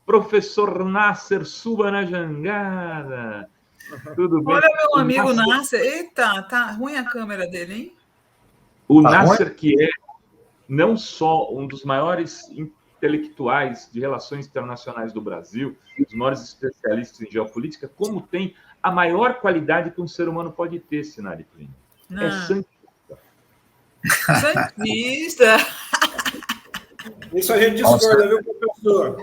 Professor Nasser, suba na jangada. Tudo bem? Olha meu amigo Nasser. Eita, tá ruim a câmera dele, hein? O Nasser, que é não só um dos maiores intelectuais de relações internacionais do Brasil, os maiores especialistas em geopolítica, como tem a maior qualidade que um ser humano pode ter, Sinari Plínio. É santista. Santista. Isso a gente discorda, viu, professor?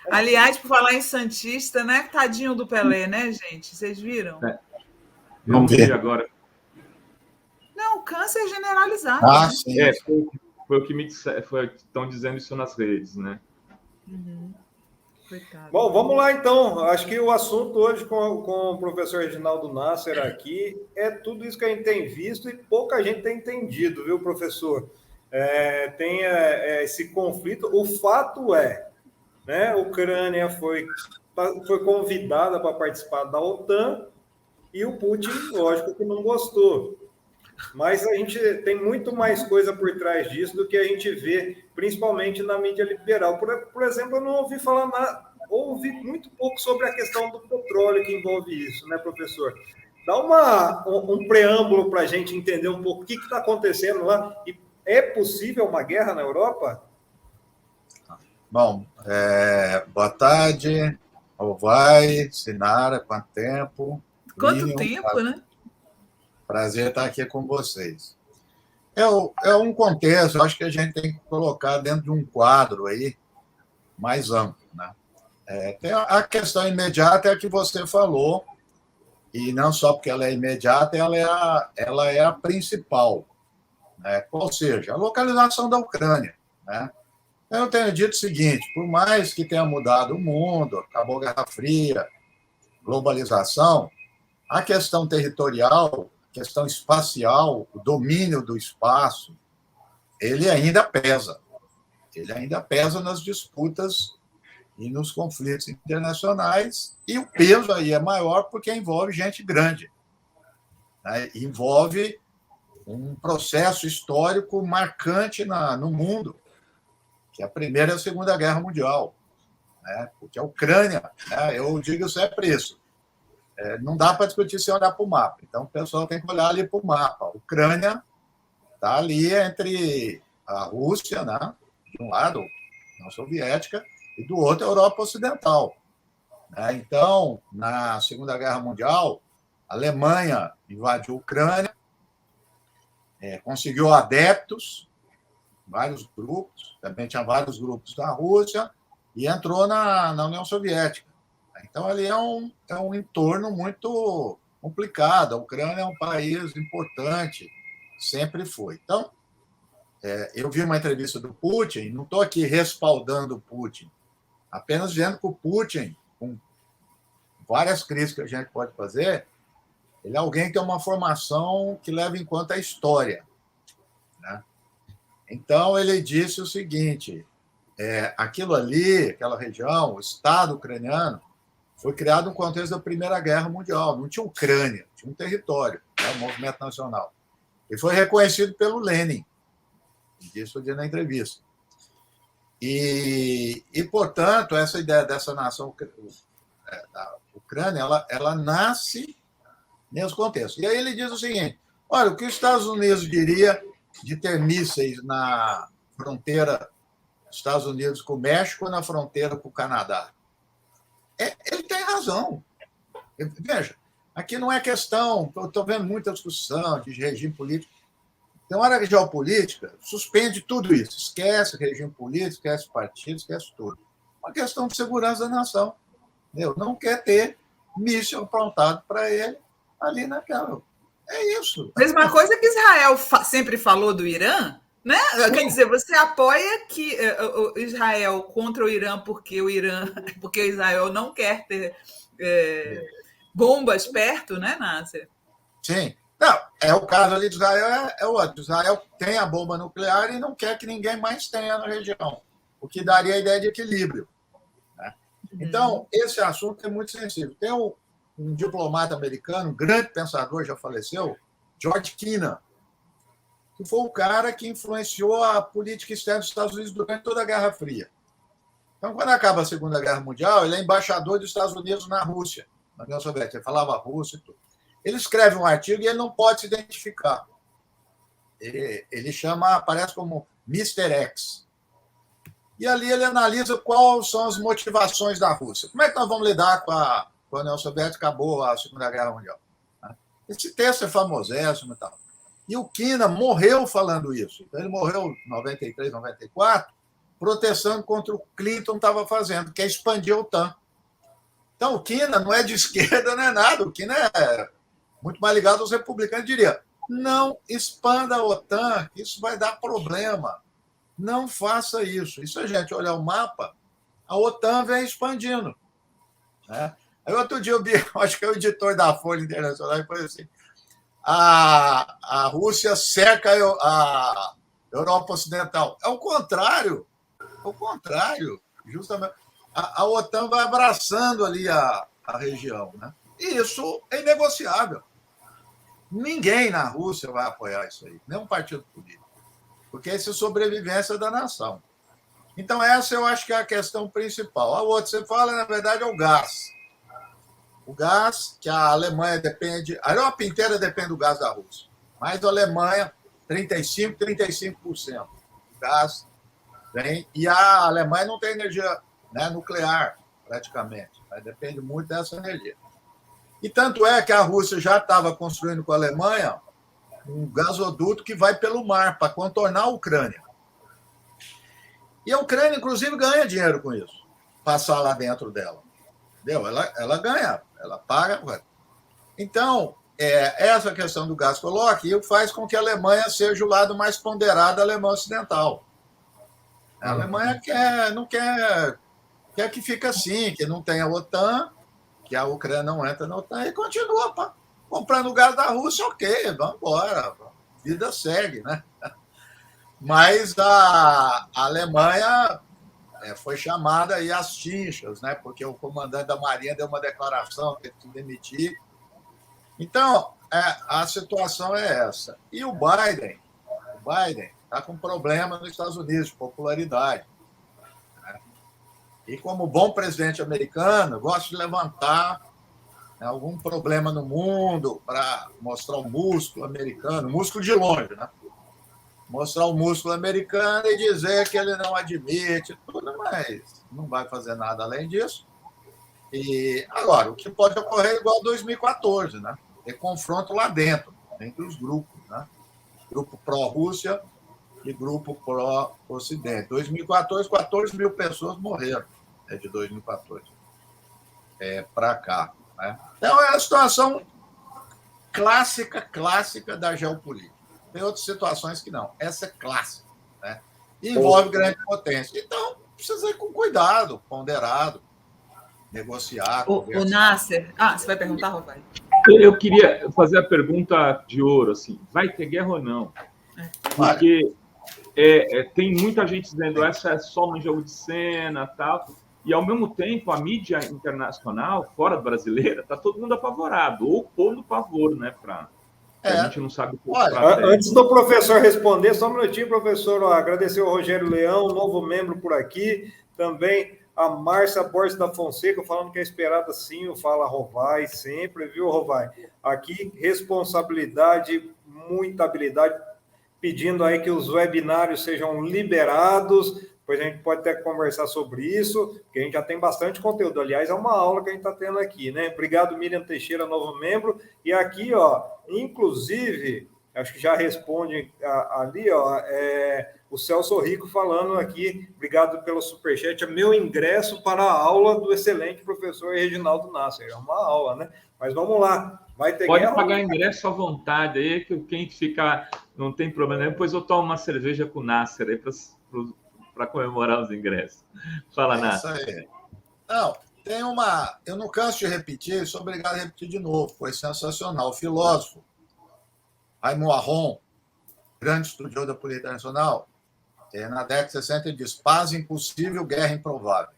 Aliás, por falar em santista, né? Tadinho do Pelé, né, gente? Vocês viram? Não vi agora. Não, câncer generalizado. Ah, né? sim. Foi o que me estão dizendo isso nas redes, né? Coitado. Bom, vamos lá então. Acho que o assunto hoje com o professor Reginaldo Nasser aqui é tudo isso que a gente tem visto e pouca gente tem entendido, viu, professor? Tem esse conflito. O fato é, né, a Ucrânia foi convidada para participar da OTAN e o Putin, lógico que não gostou. Mas a gente tem muito mais coisa por trás disso do que a gente vê, principalmente na mídia liberal. Por exemplo, eu não ouvi falar nada, ouvi muito pouco sobre a questão do petróleo que envolve isso, né, professor? Dá um preâmbulo para a gente entender um pouco o que está acontecendo lá. E é possível uma guerra na Europa? Bom, boa tarde, Alvai, Sinara, quanto tempo? Quanto tempo, né? Prazer estar aqui com vocês. É um contexto, acho que a gente tem que colocar dentro de um quadro aí mais amplo, né? Tem a questão imediata é a que você falou, e não só porque ela é imediata, ela é a principal, né? Ou seja, a localização da Ucrânia, né? Eu tenho dito o seguinte, por mais que tenha mudado o mundo, acabou a Guerra Fria, globalização, a questão territorial, a questão espacial, o domínio do espaço, ele ainda pesa. Ele ainda pesa nas disputas e nos conflitos internacionais, e o peso aí é maior porque envolve gente grande, né? Envolve um processo histórico marcante no mundo, que é a Primeira e a Segunda Guerra Mundial, né? Porque a Ucrânia, né, eu digo sempre isso, não dá para discutir sem olhar para o mapa. Então, o pessoal tem que olhar ali para o mapa. A Ucrânia está ali entre a Rússia, né, de um lado, a União Soviética, e do outro, a Europa Ocidental. Né? Então, na Segunda Guerra Mundial, a Alemanha invadiu a Ucrânia, conseguiu adeptos, vários grupos, também tinha vários grupos da Rússia, e entrou na União Soviética. Então, ali é um entorno muito complicado. A Ucrânia é um país importante, sempre foi. Então, eu vi uma entrevista do Putin, não estou aqui respaldando o Putin, apenas dizendo que o Putin, com várias críticas que a gente pode fazer, ele é alguém que tem uma formação que leva em conta a história, né? Então, ele disse o seguinte, aquilo ali, aquela região, o Estado ucraniano, foi criado no contexto da Primeira Guerra Mundial. Não tinha Ucrânia, tinha um território, né, um movimento nacional. E foi reconhecido pelo Lenin. Isso foi dito na entrevista. E, portanto, essa ideia dessa nação da Ucrânia, ela nasce nesse contexto. E aí ele diz o seguinte, olha, o que os Estados Unidos diria de ter mísseis na fronteira dos Estados Unidos com o México ou na fronteira com o Canadá? Ele tem razão. Veja, aqui não é questão, eu estou vendo muita discussão de regime político. Tem uma hora que geopolítica suspende tudo isso. Esquece regime político, esquece partido, esquece tudo. Uma questão de segurança da nação. Entendeu? Não quer ter míssil aprontado para ele ali naquela. É isso. Mesma coisa que Israel sempre falou do Irã, né? Sim. Quer dizer, você apoia que Israel contra o Irã porque o Israel não quer ter bombas perto, né, Nasser? Sim. Não, o caso ali de Israel é outro. Israel tem a bomba nuclear e não quer que ninguém mais tenha na região, o que daria a ideia de equilíbrio. Né? Então, esse assunto é muito sensível. Tem um diplomata americano, um grande pensador, já faleceu, George Kennan, que foi o cara que influenciou a política externa dos Estados Unidos durante toda a Guerra Fria. Então, quando acaba a Segunda Guerra Mundial, ele é embaixador dos Estados Unidos na Rússia, na União Soviética. Ele falava russo e tudo. Ele escreve um artigo e ele não pode se identificar. Ele aparece como Mr. X. E ali ele analisa quais são as motivações da Rússia. Como é que nós vamos lidar com a União Soviética? Acabou a Segunda Guerra Mundial. Esse texto é famosíssimo e tal. E o Kina morreu falando isso. Ele morreu em 93, 94, protestando contra o que Clinton estava fazendo, que é expandir a OTAN. Então, o Kina não é de esquerda, não é nada. O Kina é muito mais ligado aos republicanos. Diria, não expanda a OTAN, isso vai dar problema. Não faça isso. E se a gente olhar o mapa, a OTAN vem expandindo. Né? Aí, outro dia, eu vi, acho que é o editor da Folha Internacional, e foi assim, a Rússia cerca a Europa Ocidental. É o contrário. Justamente. A OTAN vai abraçando ali a região. Né? E isso é inegociável. Ninguém na Rússia vai apoiar isso aí, nenhum partido político, porque isso é sobrevivência da nação. Então, essa eu acho que é a questão principal. A outra, você fala, na verdade, é o gás. O gás, que a Alemanha depende... A Europa inteira depende do gás da Rússia. Mas a Alemanha, 35%. O gás vem... E a Alemanha não tem energia, né, nuclear, praticamente. Mas depende muito dessa energia. E tanto é que a Rússia já estava construindo com a Alemanha um gasoduto que vai pelo mar para contornar a Ucrânia. E a Ucrânia, inclusive, ganha dinheiro com isso, passar lá dentro dela. Entendeu? Ela ganha, ela paga. Então, essa questão do gás coloca e faz com que a Alemanha seja o lado mais ponderado da Alemanha Ocidental. A Alemanha não quer que fique assim, que não tenha a OTAN, que a Ucrânia não entra na OTAN e continua comprando gás da Rússia, ok, vamos embora, a vida segue, né? Mas a Alemanha foi chamada aí às tinchas, né? Porque o comandante da Marinha deu uma declaração que ele tinha que demitir. Então, a situação é essa. E o Biden está com problema nos Estados Unidos, de popularidade. E como bom presidente americano, gosta de levantar algum problema no mundo para mostrar o músculo americano, músculo de longe, né? Mostrar o músculo americano e dizer que ele não admite tudo, mas não vai fazer nada além disso. E agora, o que pode ocorrer é igual a 2014, né? Ter confronto lá dentro, entre os grupos, né? Grupo pró-Rússia e grupo pró-Ocidente. 2014, 14 mil pessoas morreram, de 2014 para cá. Né? Então, é a situação clássica da geopolítica. Tem outras situações que não. Essa é clássica. Né? E envolve grande potência. Então, precisa ir com cuidado, ponderado, negociar. O Nasser... você vai perguntar, Rovário? Eu queria fazer a pergunta de ouro, assim, vai ter guerra ou não? Porque tem muita gente dizendo essa é só um jogo de cena, tal, e ao mesmo tempo a mídia internacional, fora brasileira, está todo mundo apavorado, ou pondo pavor, né, a gente não sabe o que. Antes do professor responder, só um minutinho, professor, agradecer ao Rogério Leão, novo membro por aqui, também a Márcia Borges da Fonseca, falando que é esperada sim, o Fala Rovai, sempre, viu, Rovai? Aqui, responsabilidade, muita habilidade, pedindo aí que os webinários sejam liberados, depois a gente pode até conversar sobre isso, porque a gente já tem bastante conteúdo. Aliás, é uma aula que a gente está tendo aqui, né? Obrigado, Miriam Teixeira, novo membro. E aqui, inclusive, acho que já responde ali, o Celso Rico falando aqui, obrigado pelo superchat, é meu ingresso para a aula do excelente professor Reginaldo Nasser. É uma aula, né? Mas vamos lá. Vai ter Pode pagar ingresso à vontade aí, que quem ficar não tem problema. Depois eu tomo uma cerveja com o Nasser aí para comemorar os ingressos. Fala, Nasser. Isso aí. Não, tem uma... Eu não canso de repetir, sou obrigado a repetir de novo, foi sensacional. O filósofo Raymond Aron, grande estudioso da política internacional, na década de 60 ele diz: paz impossível, guerra improvável.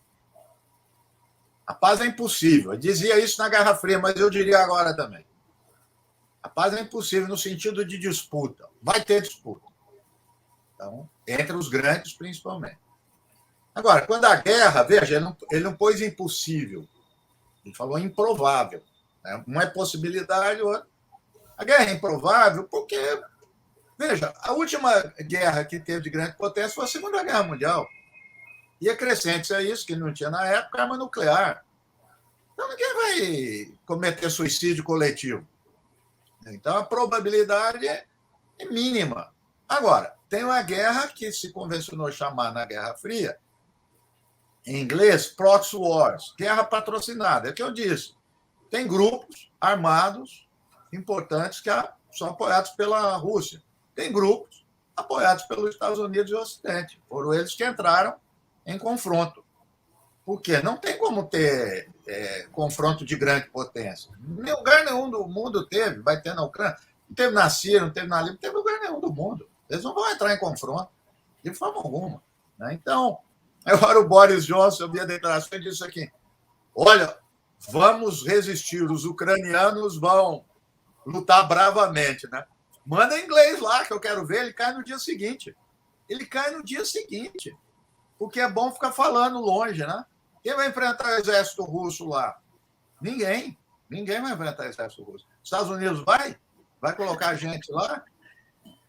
A paz é impossível. Eu dizia isso na Guerra Fria, mas eu diria agora também. A paz é impossível no sentido de disputa. Vai ter disputa. Então, entre os grandes, principalmente. Agora, quando a guerra, veja, ele não pôs impossível, ele falou improvável. Né? Uma é possibilidade, outra. A guerra é improvável porque, veja, a última guerra que teve de grande potência foi a Segunda Guerra Mundial. E acrescente a isso, que não tinha na época, arma nuclear. Então, ninguém vai cometer suicídio coletivo. Então, a probabilidade é mínima. Agora, tem uma guerra que se convencionou chamar na Guerra Fria, em inglês, proxy wars, guerra patrocinada. É o que eu disse. Tem grupos armados importantes que são apoiados pela Rússia. Tem grupos apoiados pelos Estados Unidos e o Ocidente. Foram eles que entraram em confronto. Por quê? Não tem como ter confronto de grande potência. Nenhum lugar nenhum do mundo teve, vai ter na Ucrânia. Não teve na Síria, não teve na Líbia, não teve lugar nenhum do mundo. Eles não vão entrar em confronto, de forma alguma. Né? Então, agora o Boris Johnson, eu vi a declaração e disse aqui, olha, vamos resistir, os ucranianos vão lutar bravamente. Né? Manda em inglês lá, que eu quero ver, ele cai no dia seguinte. Ele cai no dia seguinte, porque é bom ficar falando longe, né? Quem vai enfrentar o exército russo lá? Ninguém. Ninguém vai enfrentar o exército russo. Os Estados Unidos vai colocar gente lá.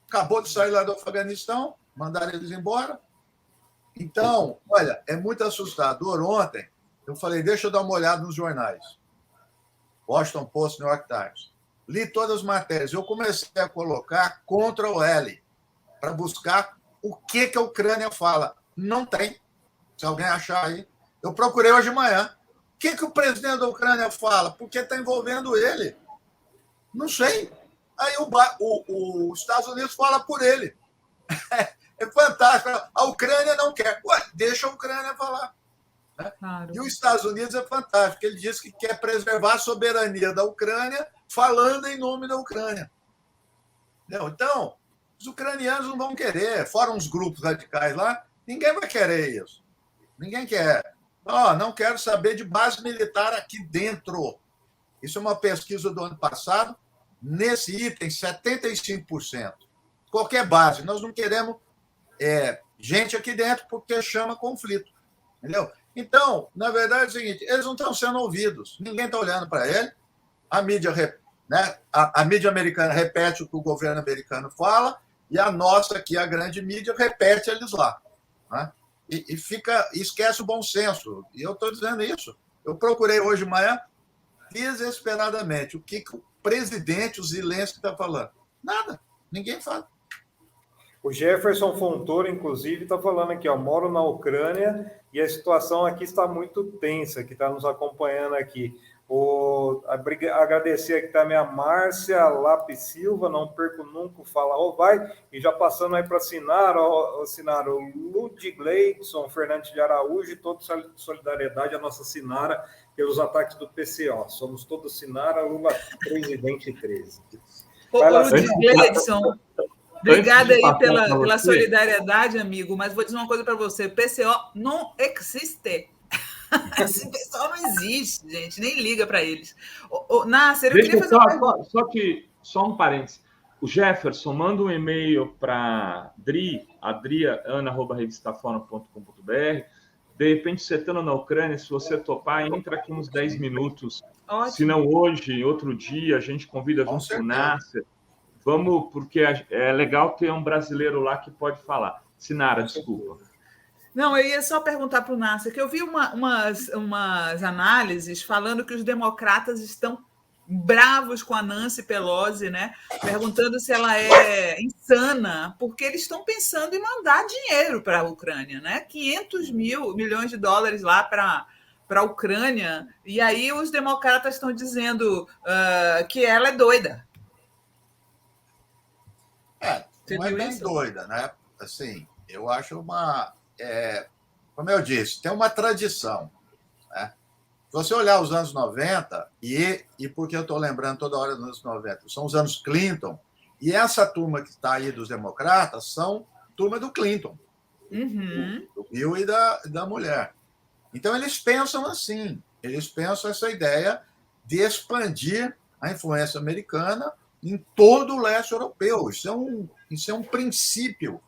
Acabou de sair lá do Afeganistão, mandaram eles embora. Então, olha, é muito assustador. Ontem, eu falei, deixa eu dar uma olhada nos jornais. Washington Post, New York Times. Li todas as matérias. Eu comecei a colocar Ctrl-L para buscar o que a Ucrânia fala. Não tem. Se alguém achar aí. Eu procurei hoje de manhã. O que o presidente da Ucrânia fala? Porque está envolvendo ele. Não sei. Aí os Estados Unidos fala por ele. É fantástico. A Ucrânia não quer. Ué, deixa a Ucrânia falar. Né? Claro. E os Estados Unidos é fantástico. Ele diz que quer preservar a soberania da Ucrânia falando em nome da Ucrânia. Entendeu? Então, os ucranianos não vão querer. Fora uns grupos radicais lá, ninguém vai querer isso. Ninguém quer. Não quero saber de base militar aqui dentro. Isso é uma pesquisa do ano passado. Nesse item, 75%. Qualquer base. Nós não queremos gente aqui dentro porque chama conflito. Entendeu? Então, na verdade, é o seguinte, eles não estão sendo ouvidos. Ninguém está olhando para ele. A mídia, né, a mídia americana repete o que o governo americano fala e a nossa aqui, a grande mídia, repete eles lá. Né? E esquece o bom senso. E eu estou dizendo isso. Eu procurei hoje de manhã desesperadamente o que o presidente, o Zelensky, está falando. Nada. Ninguém fala. O Jefferson Fontoura, inclusive, está falando aqui, moro na Ucrânia e a situação aqui está muito tensa, que está nos acompanhando aqui. Agradecer aqui também a Márcia Lape Silva, não perco nunca o Fala Vai, e já passando aí para assinar o Ludgleidson Fernandes de Araújo e toda solidariedade à nossa Sinara pelos ataques do PCO. Somos todos Sinara, Lula presidente 13. Ludgleidson, obrigada aí pela solidariedade, amigo, mas vou dizer uma coisa para você, PCO não existe. Esse pessoal não existe, gente, nem liga para eles. Nasser, eu queria fazer uma pergunta. Só um parênteses. O Jefferson manda um e-mail para adriana@revistafona.com.br. De repente, você estando na Ucrânia, se você topar, entra aqui uns 10 minutos. Ótimo. Se não hoje, outro dia, a gente convida junto com o Nasser. Vamos, porque é legal ter um brasileiro lá que pode falar. Sinara, desculpa. Não, eu ia só perguntar para o Nasser, que eu vi umas análises falando que os democratas estão bravos com a Nancy Pelosi, né? Perguntando se ela é insana, porque eles estão pensando em mandar dinheiro para a Ucrânia, né? 500 milhões de dólares lá para a Ucrânia, e aí os democratas estão dizendo que ela é doida. Não é bem doida, né? Assim, eu acho como eu disse, tem uma tradição. Né? Se você olhar os anos 90, e porque eu estou lembrando toda hora dos anos 90, são os anos Clinton, e essa turma que está aí dos democratas são turma do Clinton, do Bill e da mulher. Então, eles pensam assim, eles pensam essa ideia de expandir a influência americana em todo o leste europeu. Isso é um princípio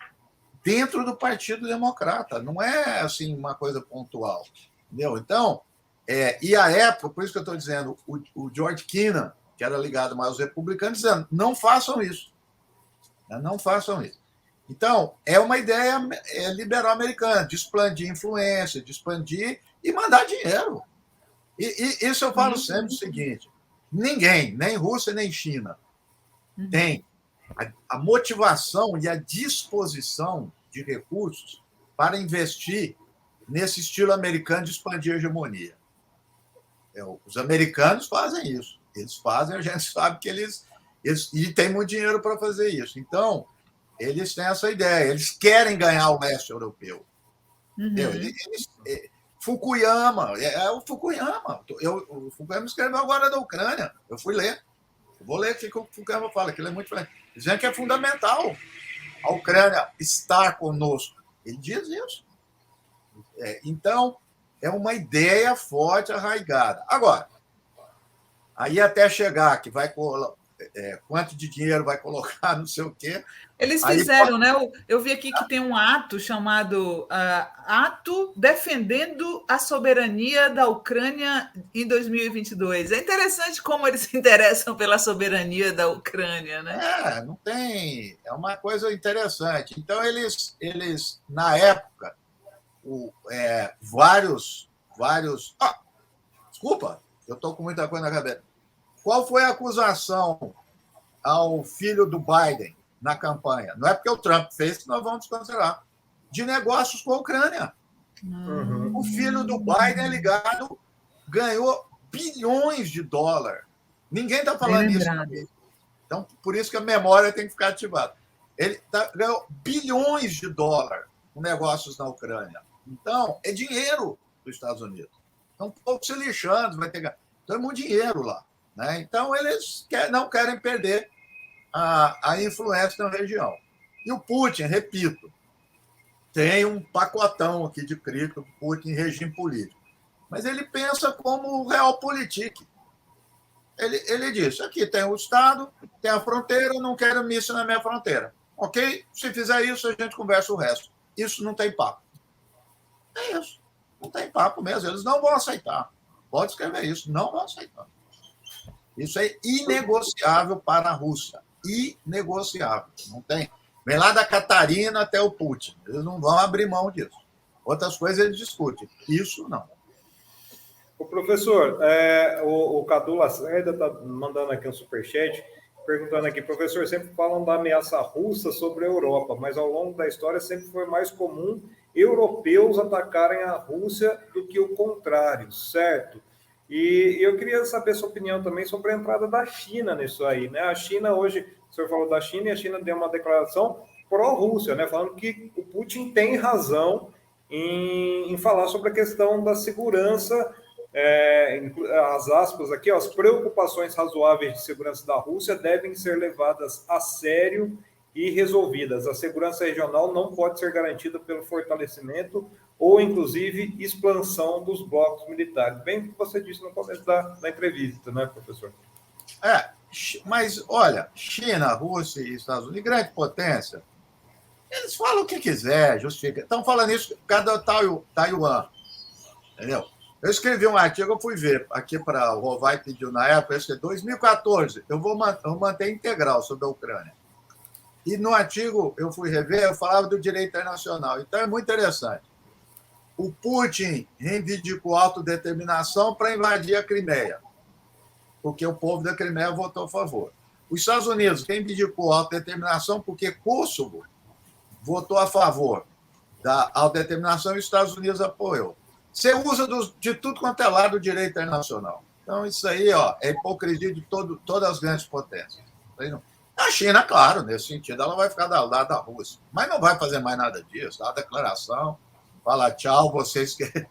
dentro do Partido Democrata, não é assim uma coisa pontual. Entendeu? Então, e a época, por isso que eu estou dizendo, o George Kennan, que era ligado mais aos republicanos, dizendo, não façam isso. Não façam isso. Então, é uma ideia liberal americana, de expandir influência, de expandir e mandar dinheiro. E isso eu falo sempre o seguinte, ninguém, nem Rússia, nem China, tem a motivação e a disposição de recursos para investir nesse estilo americano de expandir a hegemonia. Os americanos fazem isso. Eles fazem, a gente sabe que eles e tem muito dinheiro para fazer isso. Então, eles têm essa ideia. Eles querem ganhar o leste europeu. Fukuyama, o Fukuyama. O Fukuyama escreveu agora da Ucrânia. Eu fui ler. Eu vou ler o que o Fukuyama fala, que ele é muito diferente. Dizendo que é fundamental a Ucrânia estar conosco. Ele diz isso. Então, é uma ideia forte, arraigada. Agora, aí até chegar, que vai quanto de dinheiro vai colocar, não sei o quê. Eles fizeram, né? Eu vi aqui que tem um ato chamado Ato Defendendo a Soberania da Ucrânia em 2022. É interessante como eles se interessam pela soberania da Ucrânia, né? Não tem... É uma coisa interessante. Então, eles na época, vários... Desculpa, eu estou com muita coisa na cabeça. Qual foi a acusação ao filho do Biden na campanha? Não é porque o Trump fez que nós vamos desconsiderar. De negócios com a Ucrânia. O filho do Biden ligado ganhou bilhões de dólares. Ninguém está falando isso. Então, por isso que a memória tem que ficar ativada. Ele ganhou bilhões de dólares com negócios na Ucrânia. Então, é dinheiro dos Estados Unidos. Então, pouco se lixando, vai ter ganho. Então, é muito dinheiro lá. Né? Então, eles não querem perder a influência na região. E o Putin, repito, tem um pacotão aqui de crítica do Putin em regime político. Mas ele pensa como o realpolitik. Ele diz, aqui tem o Estado, tem a fronteira, eu não quero míssil na minha fronteira. Ok? Se fizer isso, a gente conversa o resto. Isso não tem papo. É isso. Não tem papo mesmo. Eles não vão aceitar. Pode escrever isso. Não vão aceitar. Isso é inegociável para a Rússia. Inegociável. Não tem. Vem lá da Catarina até o Putin. Eles não vão abrir mão disso. Outras coisas eles discutem. Isso não. O professor, o Cadu Lacerda está mandando aqui um superchat, perguntando aqui, professor, sempre falam da ameaça russa sobre a Europa, mas ao longo da história sempre foi mais comum europeus atacarem a Rússia do que o contrário, certo? E eu queria saber sua opinião também sobre a entrada da China nisso aí, né? A China hoje, o senhor falou da China e a China deu uma declaração pró-Rússia, né? Falando que o Putin tem razão em falar sobre a questão da segurança, as aspas aqui, as preocupações razoáveis de segurança da Rússia devem ser levadas a sério e resolvidas. A segurança regional não pode ser garantida pelo fortalecimento ou, inclusive, expansão dos blocos militares. Bem o que você disse no começo da entrevista, né, professor? Mas, olha, China, Rússia e Estados Unidos, grande potência, eles falam o que quiser, justifica. Estão falando isso por causa da Taiwan, entendeu? Eu escrevi um artigo, eu fui ver aqui para o Rovai pediu na época, eu escrevi 2014, eu vou manter integral sobre a Ucrânia. E no artigo, eu fui rever, eu falava do direito internacional. Então, é muito interessante. O Putin reivindicou autodeterminação para invadir a Crimeia, porque o povo da Crimeia votou a favor. Os Estados Unidos reivindicou autodeterminação porque Kosovo votou a favor da autodeterminação e os Estados Unidos apoiou. Você usa de tudo quanto é lado do direito internacional. Então, isso aí é hipocrisia de todas as grandes potências. A China, claro, nesse sentido, ela vai ficar do lado da Rússia, mas não vai fazer mais nada disso. Dá a declaração, fala tchau, vocês que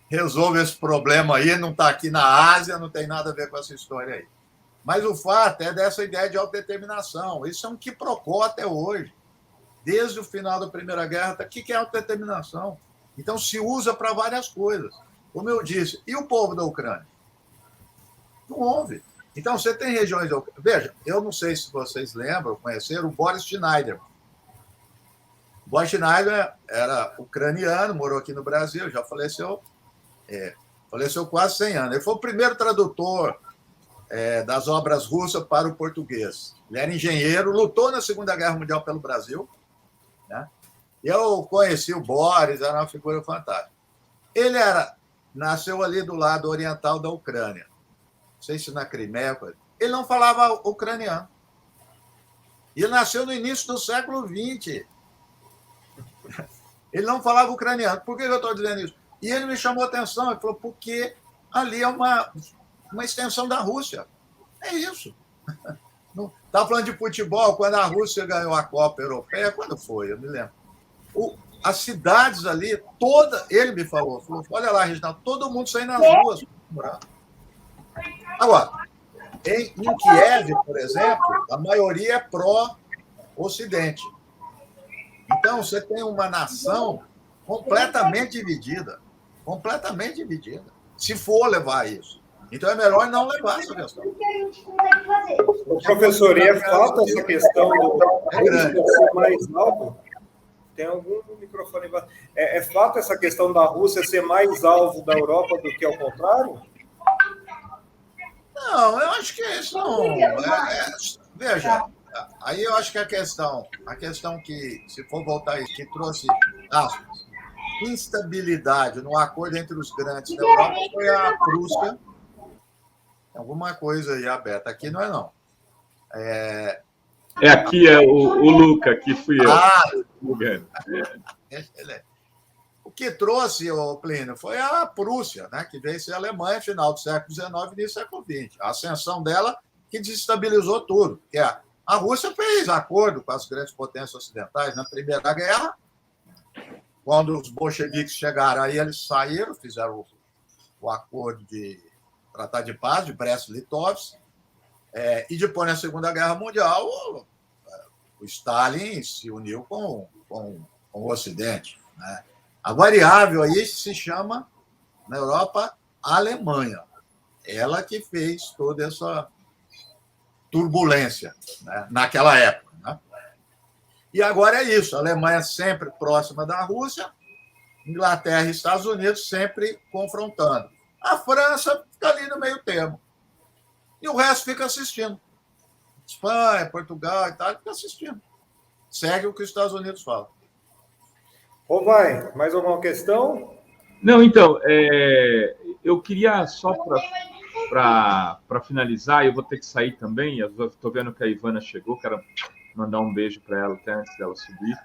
resolvem esse problema aí, não está aqui na Ásia, não tem nada a ver com essa história aí. Mas o fato é dessa ideia de autodeterminação. Isso é um quiprocó até hoje. Desde o final da Primeira Guerra, o que é autodeterminação? Então, se usa para várias coisas. Como eu disse, e o povo da Ucrânia? Não houve. Então, você tem regiões da Ucrânia. Veja, eu não sei se vocês lembram, conheceram o Boris Schneiderman. Von Schneider era ucraniano, morou aqui no Brasil, já faleceu, faleceu quase 100 anos. Ele foi o primeiro tradutor das obras russas para o português. Ele era engenheiro, lutou na Segunda Guerra Mundial pelo Brasil, né? Eu conheci o Boris, era uma figura fantástica. Ele nasceu ali do lado oriental da Ucrânia, não sei se na Crimeia. Ele não falava ucraniano. Ele nasceu no início do século XX. Ele não falava ucraniano. Por que eu estou dizendo isso? E ele me chamou a atenção. Ele falou, porque ali é uma extensão da Rússia. É isso. Estava falando de futebol, quando a Rússia ganhou a Copa Europeia, quando foi? Eu me lembro. As cidades ali, ele me falou, olha lá, Reginaldo, todo mundo saindo nas ruas. Agora, em Kiev, por exemplo, a maioria é pró-Ocidente. Então, você tem uma nação completamente dividida. Completamente dividida. Se for levar isso. Então, é melhor não levar essa questão. Professor, e é falta essa questão do ser mais alvo? Tem algum microfone embaixo? É fato essa questão da Rússia ser mais alvo da Europa do que ao contrário? Não, eu acho que isso não. Veja, aí eu acho que a questão que, se for voltar isso, que trouxe instabilidade no acordo entre os grandes da Europa foi a Prússia. Alguma coisa aí aberta. Aqui não é, não. Aqui é o Luca, que fui eu. O que trouxe, Plínio, foi a Prússia, né, que veio ser a Alemanha final do século XIX e início do século XX. A ascensão dela que desestabilizou tudo. Porque a Rússia fez acordo com as grandes potências ocidentais na Primeira Guerra. Quando os bolcheviques chegaram aí, eles saíram, fizeram o acordo de Tratado de Paz, de Brest-Litovsk, e depois, na Segunda Guerra Mundial, o Stalin se uniu com o Ocidente, né? A variável aí se chama, na Europa, Alemanha. Ela que fez toda essa turbulência, né, naquela época, né? E agora é isso, a Alemanha sempre próxima da Rússia, Inglaterra e Estados Unidos sempre confrontando. A França fica ali no meio termo. E o resto fica assistindo. Espanha, Portugal, Itália, fica assistindo. Segue o que os Estados Unidos falam. Mais alguma questão? Não, então, eu queria só para finalizar, eu vou ter que sair também, eu estou vendo que a Ivana chegou, quero mandar um beijo para ela até antes dela subir,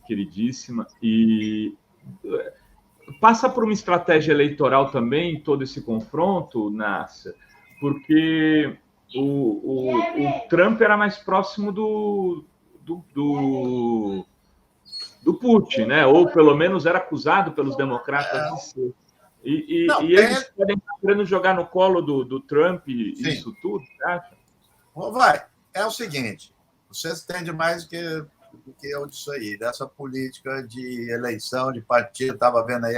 queridíssima, e passa por uma estratégia eleitoral também, todo esse confronto, Nácia, porque o Trump era mais próximo do Putin, né? Ou pelo menos era acusado pelos democratas de ser. E eles podem estar querendo jogar no colo do Trump isso tudo, você acha? É o seguinte, você entende mais do que eu disso aí, dessa política de eleição, de partido, estava vendo aí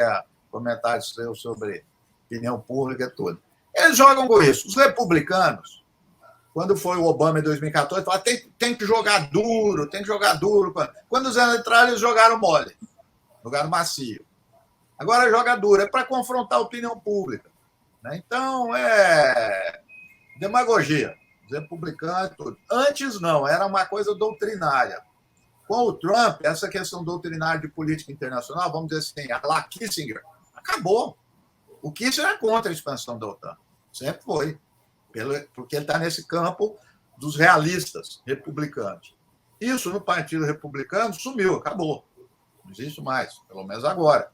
comentários seus sobre opinião pública e tudo. Eles jogam com isso. Os republicanos, quando foi o Obama em 2014, falaram tem que jogar duro, tem que jogar duro. Quando os anos entraram, eles jogaram mole, jogaram macio. Agora joga duro, é para confrontar a opinião pública, né? Então, é demagogia. Os republicanos, tudo. Antes, não, era uma coisa doutrinária. Com o Trump, essa questão doutrinária de política internacional, vamos dizer assim, a la Kissinger, acabou. O Kissinger é contra a expansão da OTAN. Sempre foi. Porque ele está nesse campo dos realistas republicanos. Isso no Partido Republicano sumiu, acabou. Não existe mais, pelo menos agora.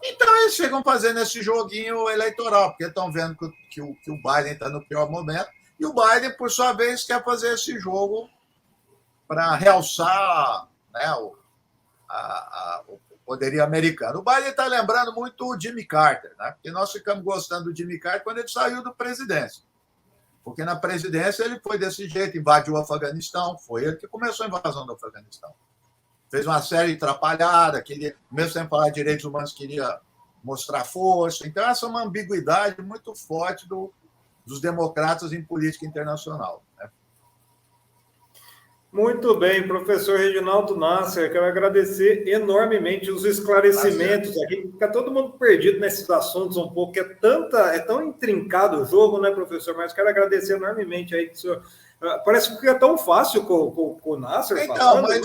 Então, eles ficam fazendo esse joguinho eleitoral, porque estão vendo que o Biden está no pior momento, e o Biden, por sua vez, quer fazer esse jogo para realçar, né, o poderio americano. O Biden está lembrando muito o Jimmy Carter, né? Porque nós ficamos gostando do Jimmy Carter quando ele saiu da presidência. Porque na presidência ele foi desse jeito, invadiu o Afeganistão, foi ele que começou a invasão do Afeganistão. Fez uma série de atrapalhadas, mesmo sem falar de direitos humanos, queria mostrar força. Então, essa é uma ambiguidade muito forte dos democratas em política internacional, né? Muito bem, professor Reginaldo Nasser, quero agradecer enormemente os esclarecimentos aqui. Fica todo mundo perdido nesses assuntos um pouco, é tão intrincado o jogo, né, professor? Mas quero agradecer enormemente aí, senhor. Parece que fica tão fácil com o Nasser então, falando. Mas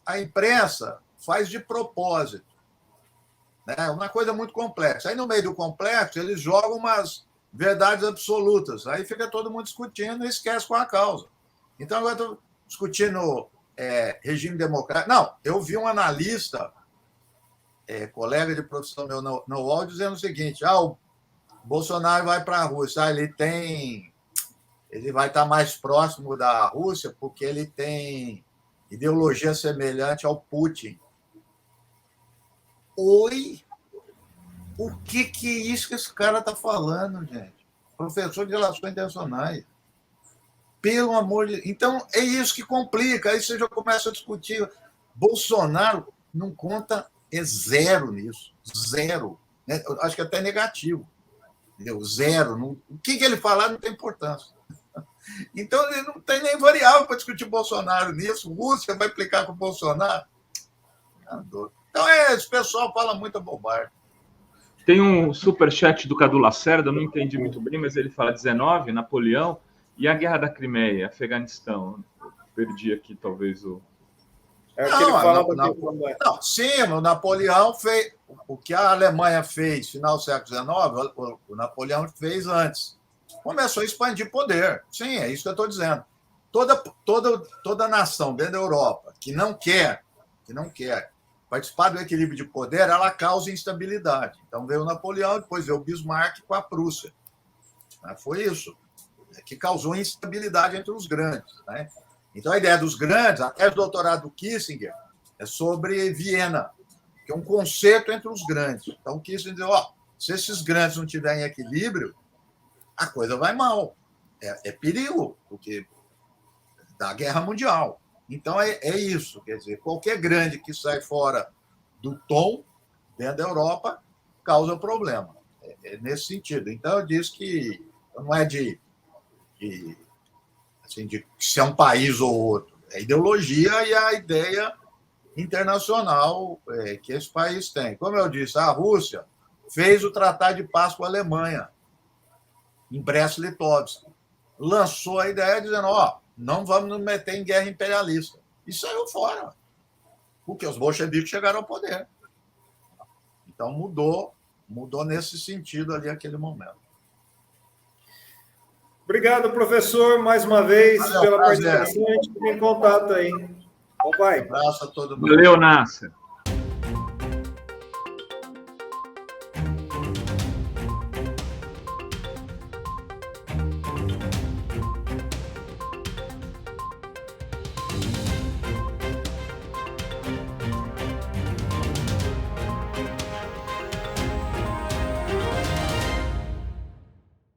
a imprensa faz de propósito, né? Uma coisa muito complexa. Aí, no meio do complexo, eles jogam umas verdades absolutas. Aí fica todo mundo discutindo e esquece com a causa. Então, agora estou discutindo regime democrático. Não, eu vi um analista, colega de profissão meu no UOL, dizendo o seguinte: o Bolsonaro vai para a Rússia, ele vai estar mais próximo da Rússia porque ele tem ideologia semelhante ao Putin. Oi? O que é isso que esse cara está falando, gente? Professor de Relações Internacionais. Pelo amor de Deus. Então, é isso que complica. Aí você já começa a discutir. Bolsonaro não conta, zero nisso. Zero. Eu acho que até negativo. Entendeu? Zero. O que ele falar não tem importância. Então, ele não tem nem variável para discutir Bolsonaro nisso. Rússia vai implicar com o Bolsonaro. Então, esse pessoal fala muita bobagem. Tem um superchat do Cadu Lacerda, eu não entendi muito bem, mas ele fala 19, Napoleão, e a Guerra da Crimeia, Afeganistão. Eu perdi aqui, talvez, o... Sim, o Napoleão fez... O que a Alemanha fez no final do século XIX, o Napoleão fez antes. Começou a expandir poder. Sim, é isso que eu estou dizendo. Toda nação dentro da Europa que não quer participar do equilíbrio de poder, ela causa instabilidade. Então veio o Napoleão, depois veio o Bismarck com a Prússia. Foi isso que causou instabilidade entre os grandes. Né? Então a ideia dos grandes, até o doutorado do Kissinger, é sobre Viena, que é um conceito entre os grandes. Então o Kissinger diz, se esses grandes não tiverem equilíbrio, a coisa vai mal. É perigo, porque dá guerra mundial. Então, é isso. Quer dizer, qualquer grande que sai fora do tom, dentro da Europa, causa problema. É nesse sentido. Então, eu disse que não é de ser um país ou outro. É ideologia e a ideia internacional que esse país tem. Como eu disse, a Rússia fez o Tratado de Paz com a Alemanha, em Brest-Litovsk. Lançou a ideia dizendo, não vamos nos meter em guerra imperialista. E saiu fora, porque os bolcheviques chegaram ao poder. Então, mudou nesse sentido ali, aquele momento. Obrigado, professor, mais uma vez, pela participação. A gente fica em contato aí. Um abraço a todo mundo. Valeu, Nasser.